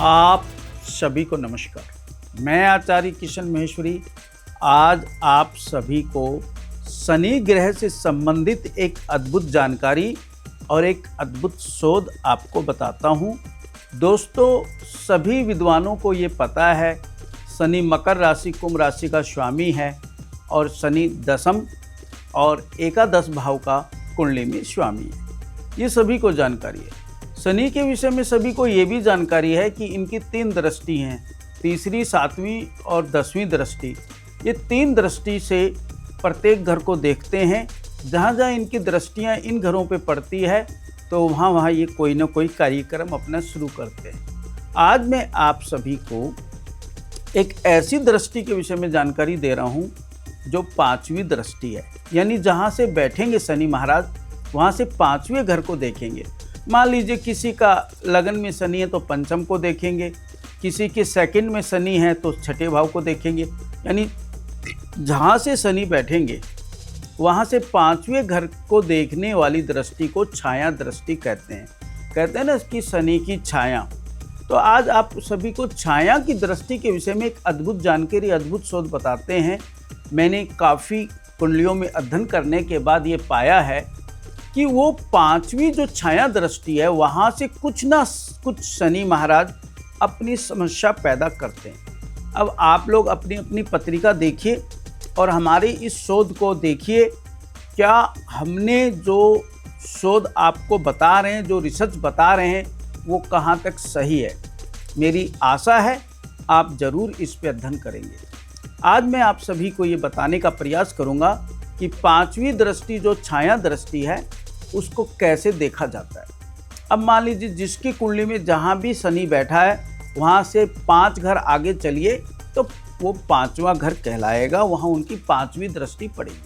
आप सभी को नमस्कार। मैं आचार्य किशन महेश्वरी आज आप सभी को शनि ग्रह से संबंधित एक अद्भुत जानकारी और एक अद्भुत शोध आपको बताता हूँ। दोस्तों, सभी विद्वानों को ये पता है शनि मकर राशि कुंभ राशि का स्वामी है और शनि दशम और एकादश भाव का कुंडली में स्वामी है। ये सभी को जानकारी है। शनि के विषय में सभी को ये भी जानकारी है कि इनकी 3 दृष्टि हैं, तीसरी, 7वीं और 10वीं दृष्टि। ये 3 दृष्टि से प्रत्येक घर को देखते हैं। जहाँ जहाँ इनकी दृष्टियाँ इन घरों पे पड़ती है तो वहाँ ये कोई ना कोई कार्यक्रम अपना शुरू करते हैं। आज मैं आप सभी को एक ऐसी दृष्टि के विषय में जानकारी दे रहा हूँ जो 5वीं दृष्टि है, यानी जहाँ से बैठेंगे शनि महाराज वहाँ से 5वें घर को देखेंगे। मान लीजिए किसी का लगन में शनि है तो पंचम को देखेंगे, किसी के सेकंड में शनि है तो 6ठे भाव को देखेंगे। यानी जहाँ से शनि बैठेंगे वहाँ से 5वें घर को देखने वाली दृष्टि को छाया दृष्टि कहते हैं ना कि शनि की छाया। तो आज आप सभी को छाया की दृष्टि के विषय में एक अद्भुत जानकारी, अद्भुत शोध बताते हैं। मैंने काफ़ी कुंडलियों में अध्ययन करने के बाद ये पाया है कि वो 5वीं जो छाया दृष्टि है वहाँ से कुछ ना कुछ शनि महाराज अपनी समस्या पैदा करते हैं। अब आप लोग अपनी अपनी पत्रिका देखिए और हमारे इस शोध को देखिए। क्या हमने जो शोध आपको बता रहे हैं, जो रिसर्च बता रहे हैं, वो कहाँ तक सही है? मेरी आशा है आप ज़रूर इस पर अध्ययन करेंगे। आज मैं आप सभी को ये बताने का प्रयास करूँगा कि 5वीं दृष्टि जो छाया दृष्टि है उसको कैसे देखा जाता है। अब मान लीजिए जिसकी कुंडली में जहाँ भी शनि बैठा है वहाँ से 5 घर आगे चलिए तो वो 5वां घर कहलाएगा, वहाँ उनकी 5वीं दृष्टि पड़ेगी।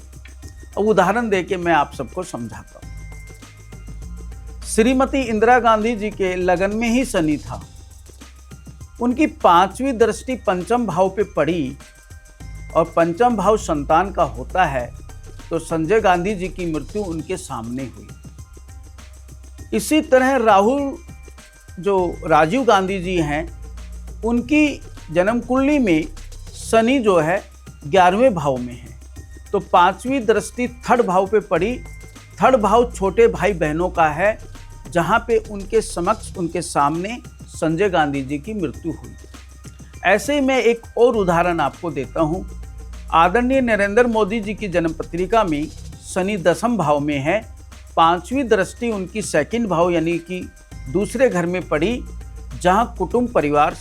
अब उदाहरण देके मैं आप सबको समझाता हूँ। श्रीमती इंदिरा गांधी जी के लगन में ही शनि था, उनकी 5वीं दृष्टि पंचम भाव पे पड़ी और पंचम भाव संतान का होता है तो संजय गांधी जी की मृत्यु उनके सामने हुई। इसी तरह राजीव गांधी जी हैं, उनकी जन्म कुंडली में शनि जो है 11वें भाव में है तो 5वीं दृष्टि 3rd भाव पे पड़ी। 3rd भाव छोटे भाई बहनों का है जहाँ पे उनके समक्ष, उनके सामने संजय गांधी जी की मृत्यु हुई। ऐसे ही मैं एक और उदाहरण आपको देता हूँ। आदरणीय नरेंद्र मोदी जी की जन्म पत्रिका में शनि 10th भाव में है, 5वीं दृष्टि उनकी 2nd भाव यानी कि दूसरे घर में पड़ी जहां कुटुंब, परिवार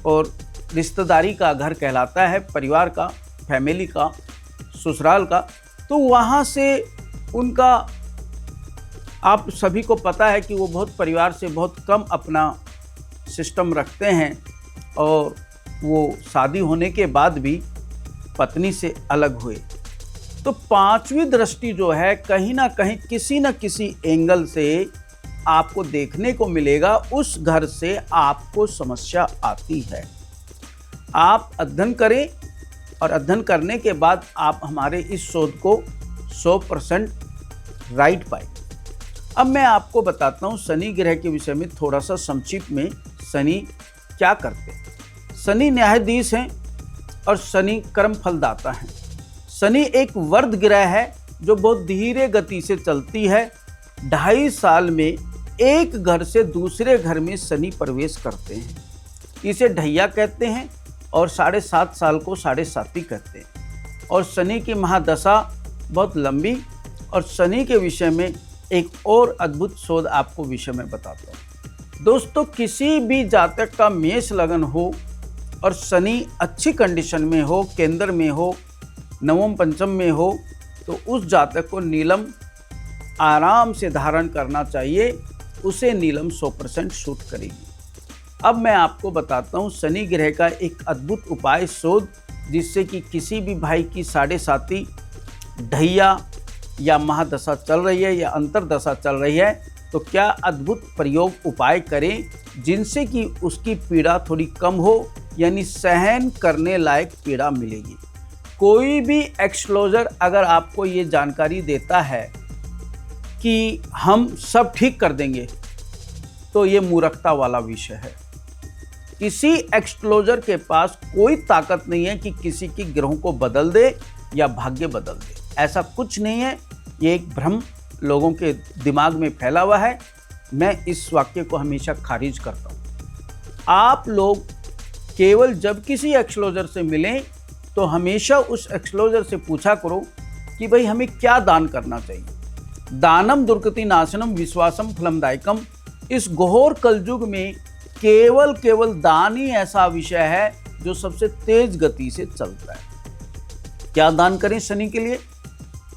और रिश्तेदारी का घर कहलाता है, परिवार का, फैमिली का, ससुराल का। तो वहां से उनका, आप सभी को पता है कि वो बहुत परिवार से बहुत कम अपना सिस्टम रखते हैं और वो शादी होने के बाद भी पत्नी से अलग हुए। तो 5वीं दृष्टि जो है कहीं ना कहीं किसी न किसी एंगल से आपको देखने को मिलेगा, उस घर से आपको समस्या आती है। आप अध्ययन करें और अध्ययन करने के बाद आप हमारे इस शोध को 100% राइट पाएंगे। अब मैं आपको बताता हूँ शनि ग्रह के विषय में थोड़ा सा संक्षिप्त में। शनि क्या करते हैं? शनि न्यायाधीश हैं और शनि कर्म फलदाता है। शनि एक वर्ध ग्रह है जो बहुत धीरे गति से चलती है। 2.5 साल में एक घर से दूसरे घर में शनि प्रवेश करते हैं। इसे ढैया कहते हैं और 7.5 साल को 7.5 कहते हैं। और शनि की महादशा बहुत लंबी। और शनि के विषय में एक और अद्भुत शोध आपको विषय में बताता हूँ। दोस्तों, किसी भी जातक का मेष लगन हो और शनि अच्छी कंडीशन में हो, केंद्र में हो, नवम पंचम में हो, तो उस जातक को नीलम आराम से धारण करना चाहिए। उसे नीलम 100% सूट करेगी। अब मैं आपको बताता हूँ शनि ग्रह का एक अद्भुत उपाय शोध, जिससे कि किसी भी भाई की 7.5 ढैया या महादशा चल रही है या अंतरदशा चल रही है तो क्या अद्भुत प्रयोग उपाय करें जिनसे कि उसकी पीड़ा थोड़ी कम हो, यानी सहन करने लायक पीड़ा मिलेगी। कोई भी एक्सप्लोजर अगर आपको ये जानकारी देता है कि हम सब ठीक कर देंगे तो ये मूर्खता वाला विषय है। किसी एक्सक्लोजर के पास कोई ताकत नहीं है कि किसी की ग्रहों को बदल दे या भाग्य बदल दे। ऐसा कुछ नहीं है, ये एक भ्रम लोगों के दिमाग में फैला हुआ है। मैं इस वाक्य को हमेशा खारिज करता हूँ। आप लोग केवल जब किसी एक्सक्लोजर से मिलें तो हमेशा उस एक्सक्लोजर से पूछा करो कि भाई हमें क्या दान करना चाहिए। दानम दुर्गति नाशनम विश्वासम फलमदायकम। इस घोर कलयुग में केवल दान ही ऐसा विषय है जो सबसे तेज गति से चलता है। क्या दान करें शनि के लिए?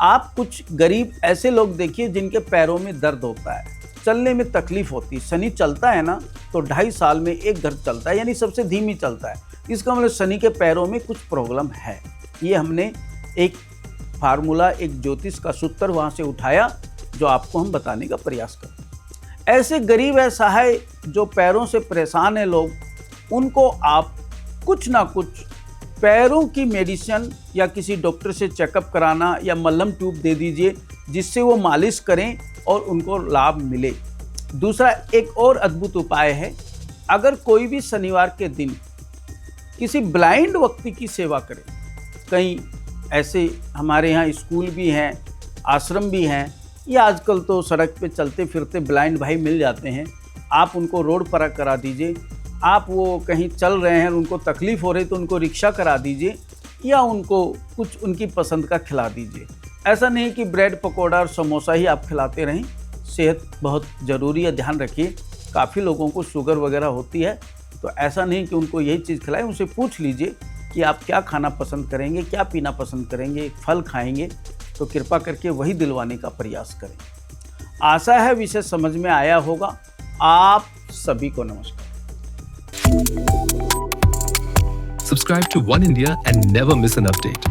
आप कुछ गरीब ऐसे लोग देखिए जिनके पैरों में दर्द होता है, चलने में तकलीफ होती है। शनि चलता है ना तो 2.5 साल में एक घर चलता है, यानी सबसे धीमी चलता है। इसका मतलब शनि के पैरों में कुछ प्रॉब्लम है। ये हमने एक फार्मूला, एक ज्योतिष का सूत्र वहाँ से उठाया जो आपको हम बताने का प्रयास करते हैं। ऐसे गरीब असहाय जो पैरों से परेशान है लोग, उनको आप कुछ ना कुछ पैरों की मेडिसिन या किसी डॉक्टर से चेकअप कराना या मलहम ट्यूब दे दीजिए जिससे वो मालिश करें और उनको लाभ मिले। दूसरा एक और अद्भुत उपाय है, अगर कोई भी शनिवार के दिन किसी ब्लाइंड व्यक्ति की सेवा करे, कहीं ऐसे हमारे यहाँ स्कूल भी हैं, आश्रम भी हैं, या आजकल तो सड़क पे चलते फिरते ब्लाइंड भाई मिल जाते हैं, आप उनको रोड पर करा दीजिए। आप वो कहीं चल रहे हैं, उनको तकलीफ़ हो रही तो उनको रिक्शा करा दीजिए या उनको कुछ उनकी पसंद का खिला दीजिए। ऐसा नहीं कि ब्रेड पकौड़ा और समोसा ही आप खिलाते रहें। सेहत बहुत ज़रूरी है, ध्यान रखिए। काफ़ी लोगों को शुगर वगैरह होती है, तो ऐसा नहीं कि उनको यही चीज़ खिलाएं। उनसे पूछ लीजिए कि आप क्या खाना पसंद करेंगे, क्या पीना पसंद करेंगे, फल खाएंगे, तो कृपा करके वही दिलवाने का प्रयास करें। आशा है विषय समझ में आया होगा। आप सभी को नमस्कार। Subscribe to One India and never miss an update.